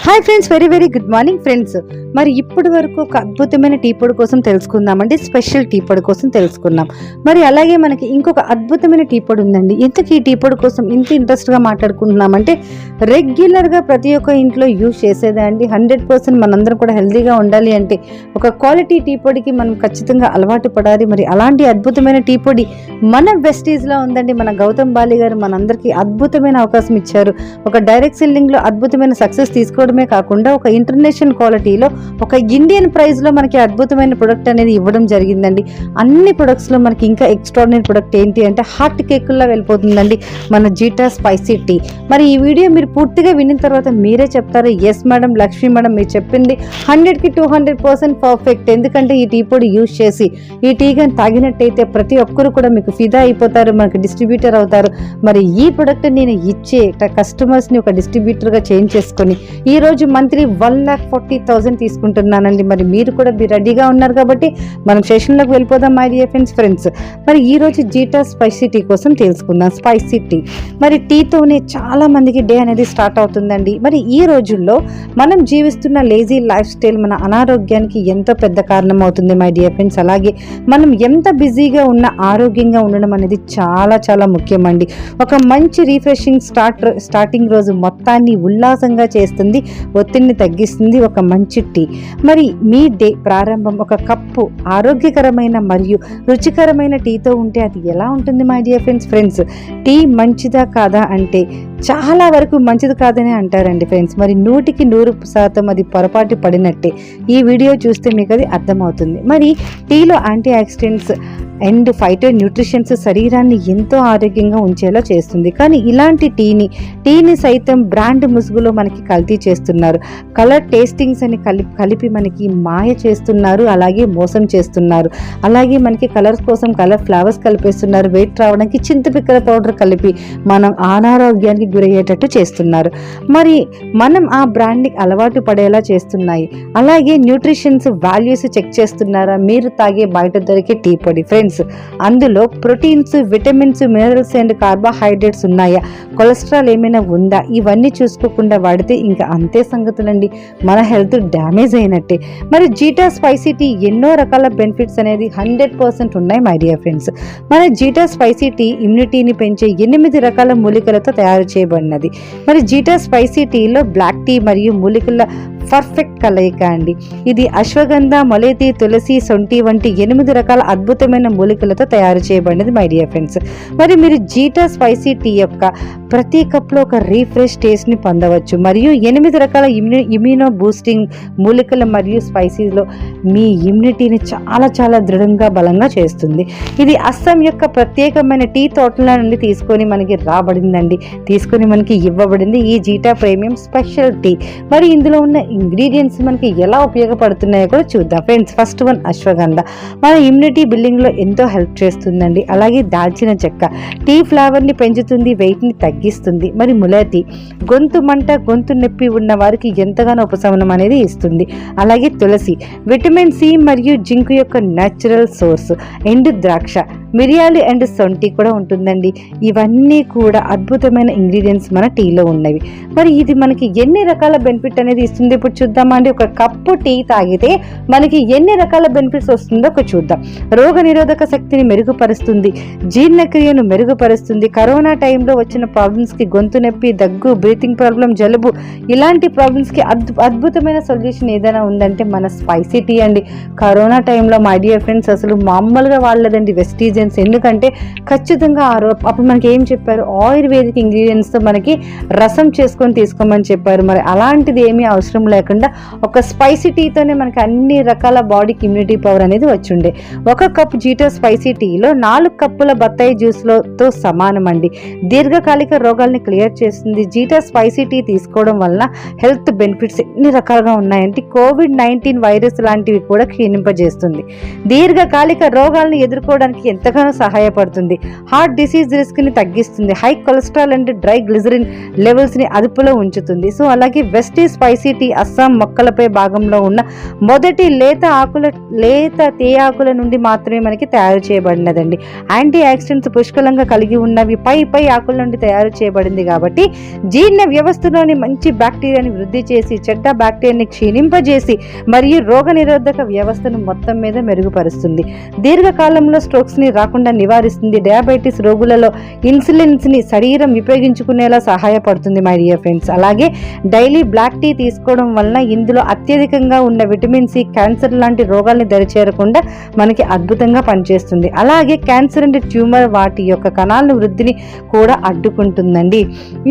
Hi friends, very very good morning friends. మరి ఇప్పటి వరకు ఒక అద్భుతమైన టీ పొడి కోసం తెలుసుకుందామండి. స్పెషల్ టీ పొడి కోసం తెలుసుకున్నాం. మరి అలాగే మనకి ఇంకొక అద్భుతమైన టీ పొడి ఉందండి. ఇంతకీ ఈ టీ పొడి కోసం ఇంత ఇంట్రెస్ట్గా మాట్లాడుకుంటున్నామంటే రెగ్యులర్గా ప్రతి ఒక్క ఇంట్లో యూజ్ చేసేదే అండి. 100% మనందరం కూడా హెల్తీగా ఉండాలి అంటే ఒక క్వాలిటీ టీ పొడికి మనం ఖచ్చితంగా అలవాటు పడాలి. మరి అలాంటి అద్భుతమైన టీ పొడి మన వెస్టీజ్లో ఉందండి. మన గౌతమ్ బాలి గారు మనందరికీ అద్భుతమైన అవకాశం ఇచ్చారు. ఒక డైరెక్ట్ సెల్లింగ్లో అద్భుతమైన సక్సెస్ తీసుకోవడమే కాకుండా ఒక ఇంటర్నేషనల్ క్వాలిటీలో ఒక ఇండియన్ ప్రైస్లో మనకి అద్భుతమైన ప్రొడక్ట్ అనేది ఇవ్వడం జరిగిందండి. అన్ని ప్రొడక్ట్స్లో మనకి ఇంకా ఎక్స్ట్రాడినరీ ప్రొడక్ట్ ఏంటి అంటే హాట్ కేకుల్లో వెళ్ళిపోతుందండి మన జీటా స్పైసీ టీ. మరి ఈ వీడియో మీరు పూర్తిగా విన్న తర్వాత మీరే చెప్తారు, ఎస్ మేడం, లక్ష్మీ మేడం మీరు చెప్పింది 100కి 200% పర్ఫెక్ట్. ఎందుకంటే ఈ టీ పొడి యూజ్ చేసి ఈ టీ కానీ తాగినట్టయితే ప్రతి ఒక్కరు కూడా మీకు ఫిదా అయిపోతారు, మనకి డిస్ట్రిబ్యూటర్ అవుతారు. మరి ఈ ప్రొడక్ట్ నేను ఇచ్చే కస్టమర్స్ని ఒక డిస్ట్రిబ్యూటర్గా చేంజ్ చేసుకొని ఈరోజు మంత్లీ 1,40,000 తీసుకుంటున్నానండి. మరి మీరు కూడా రెడీగా ఉన్నారు కాబట్టి మనం సెషన్లోకి వెళ్ళిపోదాం మై డియర్ ఫ్రెండ్స్. మరి ఈరోజు జీటా స్పైసీ టీ కోసం తెలుసుకుందాం. స్పైసీ టీ మరి టీతోనే చాలా మందికి డే అనేది స్టార్ట్ అవుతుందండి. మరి ఈ రోజుల్లో మనం జీవిస్తున్న లేజీ లైఫ్ స్టైల్ మన అనారోగ్యానికి ఎంతో పెద్ద కారణం అవుతుంది మై డియర్ ఫ్రెండ్స్. అలాగే మనం ఎంత బిజీగా ఉన్న ఆరోగ్యంగా ఉండడం అనేది చాలా చాలా ముఖ్యమండి. ఒక మంచి రిఫ్రెషింగ్ స్టార్టింగ్ రోజు మొత్తాన్ని ఉల్లాసంగా చేస్తుంది, ఒత్తిడిని తగ్గిస్తుంది ఒక మంచి టీ. మరి మీ డే ప్రారంభం ఒక కప్పు ఆరోగ్యకరమైన మరియు రుచికరమైన టీతో ఉంటే అది ఎలా ఉంటుంది మై డియర్ ఫ్రెండ్స్. టీ మంచిదా కాదా అంటే చాలా వరకు మంచిది కాదని అంటారండి ఫ్రెండ్స్. మరి 100కి 100% అది పొరపాటు పడినట్టే. ఈ వీడియో చూస్తే మీకు అది అర్థమవుతుంది. మరి టీలో antioxidants and phyto nutritions శరీరాన్ని ఎంతో ఆరోగ్యంగా ఉంచేలా చేస్తుంది. కానీ ఇలాంటి టీని సైతం బ్రాండ్ ముసుగులో మనకి కల్తీ చేస్తున్నారు. కలర్ టేస్టింగ్స్ అని కలిపి మనకి మాయ చేస్తున్నారు, అలాగే మోసం చేస్తున్నారు. అలాగే మనకి కలర్స్ కోసం కలర్ ఫ్లవర్స్ కలిపేస్తున్నారు. వెయిట్ రావడానికి చింతపిక్కల పౌడర్ కలిపి మనం అనారోగ్యానికి గురయ్యేటట్టు చేస్తున్నారు. మరి మనం ఆ బ్రాండ్కి అలవాటు పడేలా చేస్తున్నాయి. అలాగే న్యూట్రిషన్స్ వాల్యూస్ చెక్ చేస్తున్నారా మీరు తాగే బయట దొరికే టీ పొడి ఫ్రెండ్స్? అందులో proteins, vitamins, minerals and carbohydrates ఉన్నాయా, కొలెస్ట్రాల్ ఏమైనా ఉందా, ఇవన్నీ చూసుకోకుండా వాడితే ఇంకా అంతే సంగతులండి, మన హెల్త్ డ్యామేజ్ అయినట్టే. మరి జీటా స్పైసీ టీ ఎన్నో రకాల బెనిఫిట్స్ అనేది 100% ఉన్నాయి మై డియర్ ఫ్రెండ్స్. మన జీటా స్పైసీ టీ ఇమ్యూనిటీని పెంచే 8 రకాల మూలికలతో తయారు చేయబడినది. మరి జీటా స్పైసీ టీలో బ్లాక్ టీ మరియు మూలికల పర్ఫెక్ట్ కలయిక అండి. ఇది అశ్వగంధ, మొలేతి, తులసి, సొంటి వంటి 8 రకాల అద్భుతమైన మూలికలతో తయారు చేయబడినది మై డియర్ ఫ్రెండ్స్. మరి మీరు జీటా స్పైసీ టీ యొక్క ప్రతి కప్లో ఒక రీఫ్రెష్ టేస్ట్ని పొందవచ్చు. మరియు 8 రకాల ఇమ్యూనో బూస్టింగ్ మూలికలు మరియు స్పైసీలో మీ ఇమ్యూనిటీని చాలా చాలా దృఢంగా బలంగా చేస్తుంది. ఇది అస్సాం యొక్క ప్రత్యేకమైన టీ తోటల నుండి తీసుకొని మనకి ఇవ్వబడింది ఈ జీటా ప్రీమియం స్పెషల్ టీ. మరి ఇందులో ఉన్న ఇంగ్రీడియంట్స్ మనకి ఎలా ఉపయోగపడుతున్నాయో కూడా చూద్దాం ఫ్రెండ్స్. ఫస్ట్ వన్ అశ్వగంధ మన ఇమ్యూనిటీ బిల్డింగ్లో ఎంతో హెల్ప్ చేస్తుందండి. అలాగే దాల్చిన చెక్క టీ ఫ్లేవర్ని పెంచుతుంది, వెయిట్ని తగ్గిస్తుంది. మరి ములేతి గొంతు మంట, గొంతు నొప్పి ఉన్న వారికి ఎంతగానో ఉపశమనం అనేది ఇస్తుంది. అలాగే తులసి విటమిన్ సి మరియు జింక్ యొక్క న్యాచురల్ సోర్స్. ఎండు ద్రాక్ష, మిరియాలు అండ్ సొంటి కూడా ఉంటుందండి. ఇవన్నీ కూడా అద్భుతమైన ఇంగ్రీడియంట్స్ మన టీలో ఉన్నవి. మరి ఇది మనకి ఎన్ని రకాల బెనిఫిట్ అనేది ఇస్తుంది ఇప్పుడు చూద్దామా అండి. ఒక కప్పు టీ తాగితే మనకి ఎన్ని రకాల బెనిఫిట్స్ వస్తుందో ఒక చూద్దాం. రోగ నిరోధక శక్తిని మెరుగుపరుస్తుంది, జీర్ణక్రియను మెరుగుపరుస్తుంది. కరోనా టైంలో వచ్చిన ప్రాబ్లమ్స్కి గొంతు నొప్పి, దగ్గు, బ్రీతింగ్ ప్రాబ్లం, జలుబు ఇలాంటి ప్రాబ్లమ్స్కి అద్భుతమైన సొల్యూషన్ ఏదైనా ఉందంటే మన స్పైసీ టీ అండి. కరోనా టైంలో మై డియర్ ఫ్రెండ్స్ అసలు మామూలుగా వాళ్ళదండి వెస్టీజన్స్. ఎందుకంటే ఖచ్చితంగా అప్పుడు మనకి ఏం చెప్పారు, ఆయుర్వేదిక్ ఇంగ్రీడియంట్స్తో మనకి రసం చేసుకొని తీసుకోమని చెప్పారు. మరి అలాంటిది ఏమీ అవసరం లేకుండా ఒక స్పైసీ టీతోనే మనకి అన్ని రకాల బాడీకి ఇమ్యూనిటీ పవర్ అనేది వచ్చిండే. ఒక కప్ జీటా స్పైసీ టీలో 4 కప్పుల బత్తాయి జ్యూస్తో సమానం అండి. దీర్ఘకాలిక రోగాల్ని క్లియర్ చేస్తుంది. జీటా స్పైసీ టీ తీసుకోవడం వలన హెల్త్ బెనిఫిట్స్ ఎన్ని రకాలుగా ఉన్నాయంటే కోవిడ్-19 వైరస్ లాంటివి కూడా క్షీణింపజేస్తుంది. దీర్ఘకాలిక రోగాల్ని ఎదుర్కోవడానికి ఎంత ఎంతగానో సహాయపడుతుంది. హార్ట్ డిసీజ్ రిస్క్ని తగ్గిస్తుంది. High cholesterol and dry glycerin లెవెల్స్ని అదుపులో ఉంచుతుంది. సో అలాగే వెస్టీ స్పైసీ టీ అస్సాం మొక్కలపై భాగంలో ఉన్న మొదటి లేత తేయాకుల నుండి మాత్రమే మనకి తయారు చేయబడినదండి. యాంటీ ఆక్సిడెంట్స్ పుష్కలంగా కలిగి ఉన్నవి పై ఆకుల నుండి తయారు చేయబడింది కాబట్టి జీర్ణ వ్యవస్థలోని మంచి బ్యాక్టీరియాని వృద్ధి చేసి చెడ్డ బ్యాక్టీరియాని క్షీణింపజేసి మరియు రోగనిరోధక వ్యవస్థను మొత్తం మీద మెరుగుపరుస్తుంది. దీర్ఘకాలంలో స్ట్రోక్స్ని రాకుండా నివారిస్తుంది. డయాబెటీస్ రోగులలో ఇన్సులిన్స్ని శరీరం ఉపయోగించుకునేలా సహాయపడుతుంది మై డియర్ ఫ్రెండ్స్. అలాగే డైలీ బ్లాక్ టీ తీసుకోవడం వలన ఇందులో అత్యధికంగా ఉన్న విటమిన్ సి క్యాన్సర్ లాంటి రోగాల్ని దరిచేరకుండా మనకి అద్భుతంగా పనిచేస్తుంది. అలాగే క్యాన్సర్ అండ్ ట్యూమర్ వాటి యొక్క కణాల వృద్ధిని కూడా అడ్డుకుంటుందండి.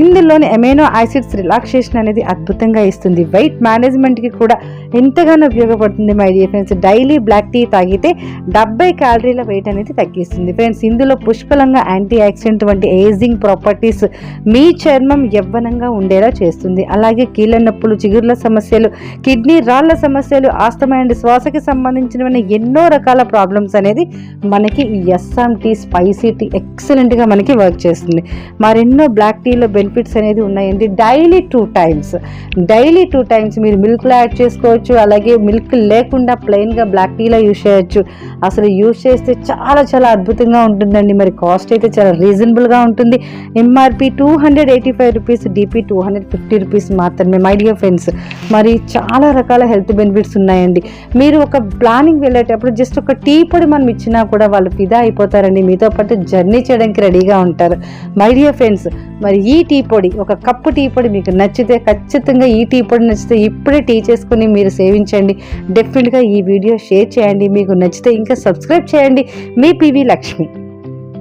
ఇందులోని అమైనో యాసిడ్స్ రిలాక్సేషన్ అనేది అద్భుతంగా ఇస్తుంది. వెయిట్ మేనేజ్మెంట్కి కూడా ఎంతగానో ఉపయోగపడుతుంది my dear friends. Daily black tea తాగితే 70 క్యాలరీల వెయిట్ అనేది తగ్గిస్తుంది ఫ్రెండ్స్. ఇందులో పుష్కలంగా యాంటీ ఆక్సిడెంట్ వంటి ఏజింగ్ ప్రాపర్టీస్ మీ చర్మం యవ్వనంగా ఉండేలా చేస్తుంది. అలాగే కీళ్ళ నొప్పులు, చిగుర్ల సమస్యలు, కిడ్నీ రాళ్ల సమస్యలు, ఆస్తమా అండ్ శ్వాసకి సంబంధించిన ఎన్నో రకాల ప్రాబ్లమ్స్ అనేది మనకి ఈ అస్సాం టీ స్పైసీ టీ ఎక్సలెంట్గా మనకి వర్క్ చేస్తుంది. మరెన్నో బ్లాక్ టీలో బెనిఫిట్స్ అనేది ఉన్నాయండి. డైలీ టూ టైమ్స్ మీరు మిల్క్లో యాడ్ చేసుకోవచ్చు. అలాగే మిల్క్ లేకుండా ప్లెయిన్గా బ్లాక్ టీలో యూజ్ చేయొచ్చు. అసలు యూజ్ చేస్తే చాలా చాలా అద్భుతంగా ఉంటుందండి. మరి కాస్ట్ అయితే చాలా రీజనబుల్గా ఉంటుంది. ఎంఆర్పి 285 రూపీస్, డిపి 250 రూపీస్ మాత్రమే మై డియర్ ఫ్రెండ్స్. మరి చాలా రకాల హెల్త్ బెనిఫిట్స్ ఉన్నాయండి. మీరు ఒక ప్లానింగ్ వెళ్ళేటప్పుడు జస్ట్ ఒక టీ పొడి మనం ఇచ్చినా కూడా వాళ్ళు ఫిదా అయిపోతారండి. మీతో పాటు జర్నీ చేయడానికి రెడీగా ఉంటారు మై డియర్ ఫ్రెండ్స్. మరి ఈ టీ పొడి, ఒక కప్పు టీ పొడి మీకు నచ్చితే ఖచ్చితంగా ఈ టీ పొడి నచ్చితే ఇప్పుడే టీ చేసుకుని మీరు సేవించండి. డెఫినెట్గా ఈ వీడియో షేర్ చేయండి. మీకు నచ్చితే ఇంకా సబ్స్క్రైబ్ చేయండి. మీ పివి లక్ష్మి.